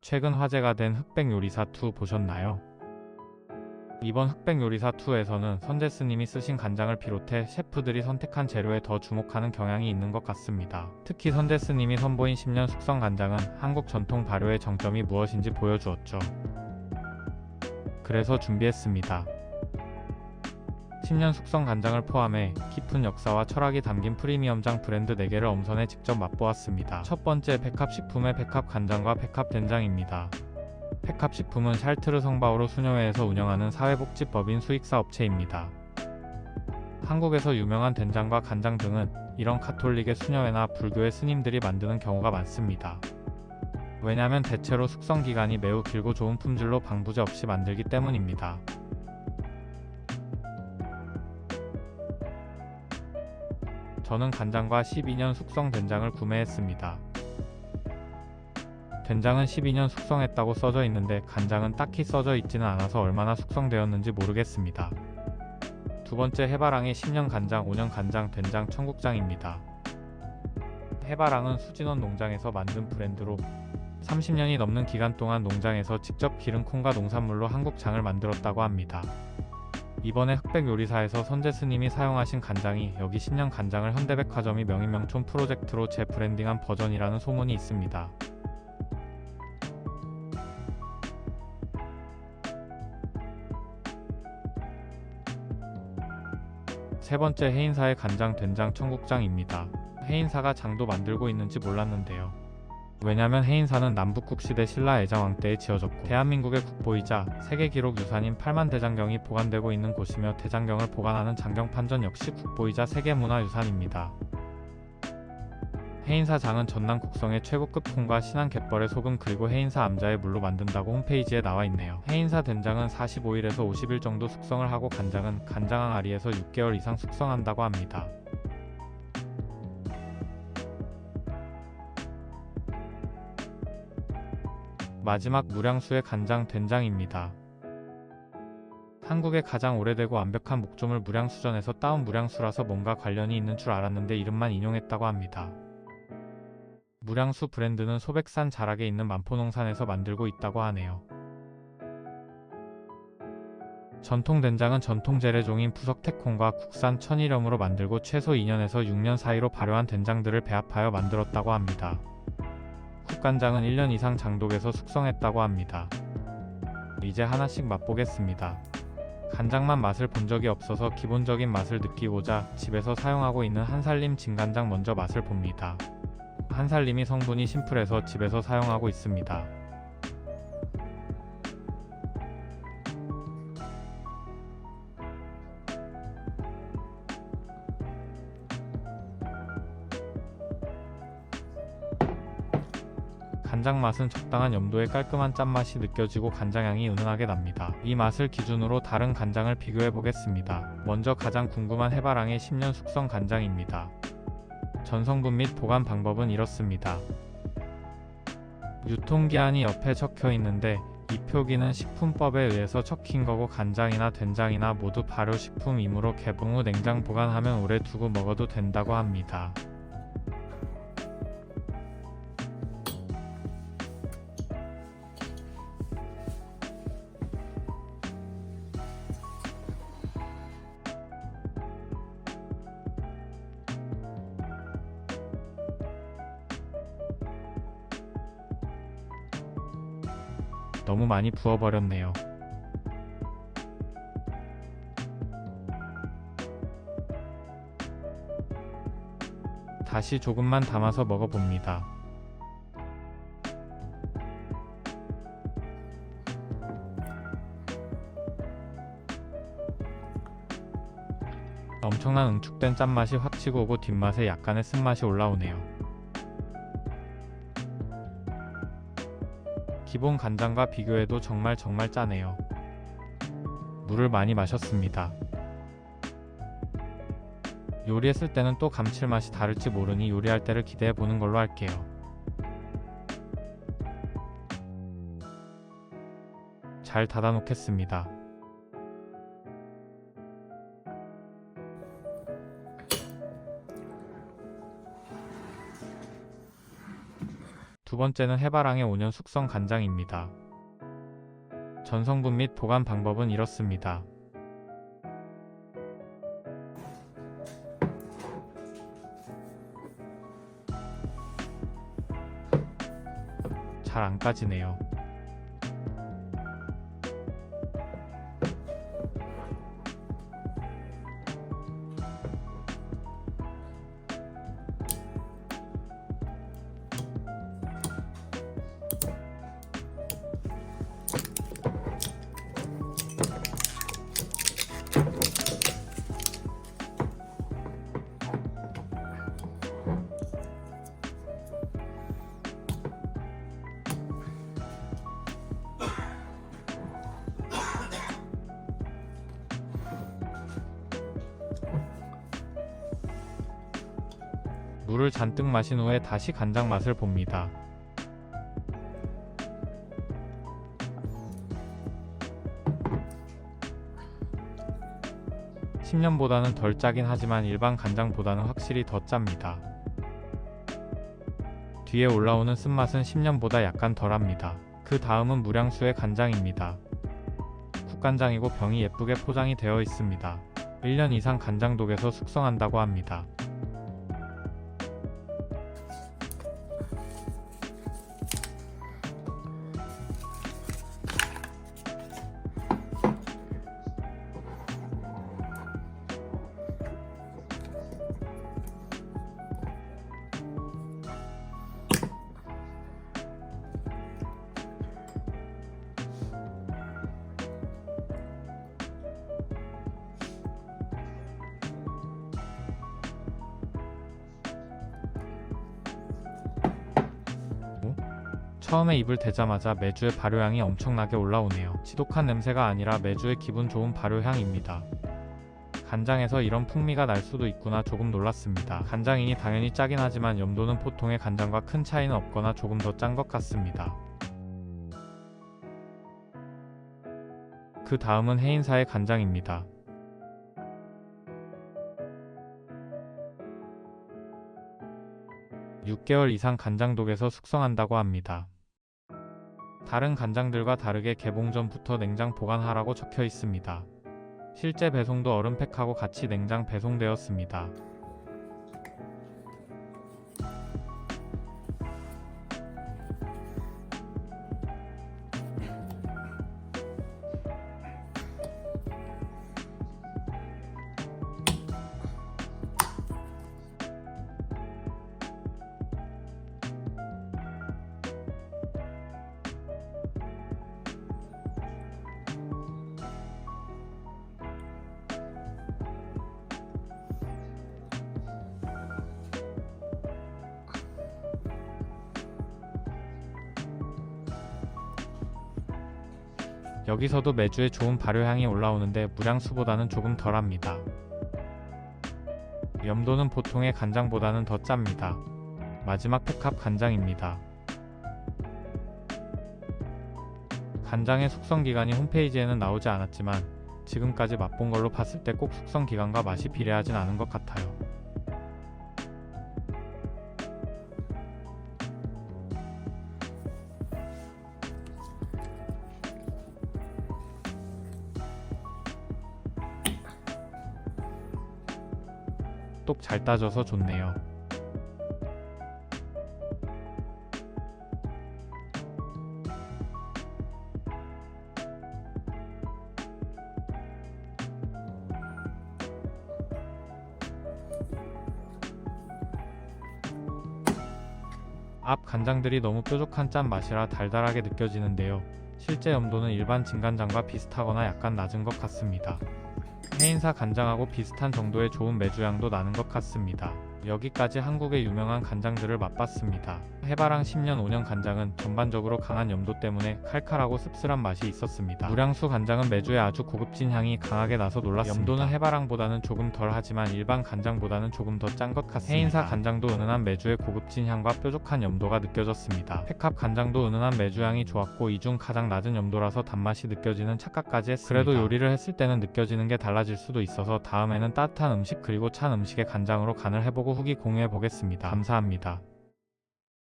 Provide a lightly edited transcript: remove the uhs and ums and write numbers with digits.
최근 화제가 된 흑백요리사 2 보셨나요? 이번 흑백요리사 2에서는 선재 스님이 쓰신 간장을 비롯해 셰프들이 선택한 재료에 더 주목하는 경향이 있는 것 같습니다. 특히 선재 스님이 선보인 10년 숙성 간장은 한국 전통 발효의 정점이 무엇인지 보여주었죠. 그래서 준비했습니다. 10년 숙성 간장을 포함해 깊은 역사와 철학이 담긴 프리미엄장 브랜드 4개를 엄선해 직접 맛보았습니다. 첫 번째 백합식품의 백합간장과 백합된장입니다. 백합식품은 샬트르 성바오르 수녀회에서 운영하는 사회복지법인 수익사 업체입니다. 한국에서 유명한 된장과 간장 등은 이런 가톨릭의 수녀회나 불교의 스님들이 만드는 경우가 많습니다. 왜냐면 대체로 숙성 기간이 매우 길고 좋은 품질로 방부제 없이 만들기 때문입니다. 저는 간장과 12년 숙성 된장을 구매했습니다. 된장은 12년 숙성했다고 써져 있는데 간장은 딱히 써져 있지는 않아서 얼마나 숙성되었는지 모르겠습니다. 두 번째 해바랑의 10년 간장, 5년 간장, 된장 청국장입니다. 해바랑은 수진원 농장에서 만든 브랜드로 30년이 넘는 기간 동안 농장에서 직접 기른 콩과 농산물로 한국장을 만들었다고 합니다. 이번에 흑백요리사에서 선재 스님이 사용하신 간장이 여기 10년 간장을 현대백화점이 명인명촌 프로젝트로 재브랜딩한 버전이라는 소문이 있습니다. 세 번째 해인사의 간장 된장 청국장입니다. 해인사가 장도 만들고 있는지 몰랐는데요. 왜냐면 해인사는 남북국시대 신라 애정왕 때에 지어졌고 대한민국의 국보이자 세계기록 유산인 8만 대장경이 보관되고 있는 곳이며 대장경을 보관하는 장경판전 역시 국보이자 세계문화유산입니다. 해인사 장은 전남 곡성의 최고급 콩과 신안 갯벌의 소금 그리고 해인사 암자의 물로 만든다고 홈페이지에 나와 있네요. 해인사 된장은 45일에서 50일 정도 숙성을 하고 간장은 간장 항아리에서 6개월 이상 숙성한다고 합니다. 마지막 무량수의 간장 된장입니다. 한국의 가장 오래되고 완벽한 목조물 무량수전에서 따온 무량수라서 뭔가 관련이 있는 줄 알았는데 이름만 인용했다고 합니다. 무량수 브랜드는 소백산 자락에 있는 만포농산에서 만들고 있다고 하네요. 전통 된장은 전통 재래종인 푸석태콩과 국산 천일염으로 만들고 최소 2년에서 6년 사이로 발효한 된장들을 배합하여 만들었다고 합니다. 국간장은 1년 이상 장독에서 숙성했다고 합니다. 이제 하나씩 맛보겠습니다. 간장만 맛을 본 적이 없어서 기본적인 맛을 느끼고자 집에서 사용하고 있는 한살림 진간장 먼저 맛을 봅니다. 한살림이 성분이 심플해서 집에서 사용하고 있습니다. 간장 맛은 적당한 염도의 깔끔한 짠맛이 느껴지고 간장향이 은은하게 납니다. 이 맛을 기준으로 다른 간장을 비교해 보겠습니다. 먼저 가장 궁금한 해바랑의 10년 숙성 간장입니다. 전성분 및 보관 방법은 이렇습니다. 유통기한이 옆에 적혀 있는데 이 표기는 식품법에 의해서 적힌 거고 간장이나 된장이나 모두 발효식품이므로 개봉 후 냉장 보관하면 오래 두고 먹어도 된다고 합니다. 너무 많이 부어버렸네요. 다시 조금만 담아서 먹어봅니다. 엄청난 응축된 짠맛이 확 치고 오고 뒷맛에 약간의 쓴맛이 올라오네요. 기본 간장과 비교해도 정말 짜네요. 물을 많이 마셨습니다. 요리했을 때는 또 감칠맛이 다를지 모르니 요리할 때를 기대해 보는 걸로 할게요. 잘 닫아 놓겠습니다. 두 번째는 해바랑의 5년 숙성 간장입니다. 전성분 및 보관 방법은 이렇습니다. 잘 안 까지네요. 물을 잔뜩 마신 후에 다시 간장 맛을 봅니다. (10년보다는) 덜 짜긴 하지만 일반 간장보다는 확실히 더 짭니다. 뒤에 올라오는 쓴맛은 (10년보다) 약간 덜합니다. 그 다음은 무량수의 간장입니다. 국간장이고 병이 예쁘게 포장이 되어 있습니다. 1년 이상 간장독에서 숙성한다고 합니다. 처음에 입을 대자마자 메주의 발효향이 엄청나게 올라오네요. 지독한 냄새가 아니라 메주의 기분 좋은 발효향입니다. 간장에서 이런 풍미가 날 수도 있구나 조금 놀랐습니다. 간장이니 당연히 짜긴 하지만 염도는 보통의 간장과 큰 차이는 없거나 조금 더 짠 것 같습니다. 그 다음은 해인사의 간장입니다. (6개월) 이상 간장독에서 숙성한다고 합니다. 다른 간장들과 다르게 개봉 전부터 냉장 보관하라고 적혀 있습니다. 실제 배송도 얼음팩하고 같이 냉장 배송되었습니다. 여기서도 메주의 좋은 발효향이 올라오는데 무량수보다는 조금 덜합니다. 염도는 보통의 간장보다는 더 짭니다. 마지막 백합 간장입니다. 간장의 숙성기간이 홈페이지에는 나오지 않았지만 지금까지 맛본 걸로 봤을 때 꼭 숙성기간과 맛이 비례하진 않은 것 같아요. 똑 잘 따져서 좋네요. 앞 간장들이 너무 뾰족한 짠맛이라 달달하게 느껴지는데요. 실제 염도는 일반 진간장과 비슷하거나 약간 낮은 것 같습니다. 해인사 간장하고 비슷한 정도의 좋은 메주향도 나는 것 같습니다. 여기까지 한국의 유명한 간장들을 맛봤습니다. 해바랑 10년 5년 간장은 전반적으로 강한 염도 때문에 칼칼하고 씁쓸한 맛이 있었습니다. 무량수 간장은 메주의 아주 고급진 향이 강하게 나서 놀랐습니다. 염도는 해바랑보다는 조금 덜 하지만 일반 간장보다는 조금 더 짠 것 같습니다. 해인사 간장도 은은한 메주의 고급진 향과 뾰족한 염도가 느껴졌습니다. 백합 간장도 은은한 메주향이 좋았고 이 중 가장 낮은 염도라서 단맛이 느껴지는 착각까지 했습니다. 그래도 요리를 했을 때는 느껴지는 게 달라질 수도 있어서 다음에는 따뜻한 음식 그리고 찬 음식에 간장으로 간을 해보고 후기 공유해 보겠습니다. 감사합니다.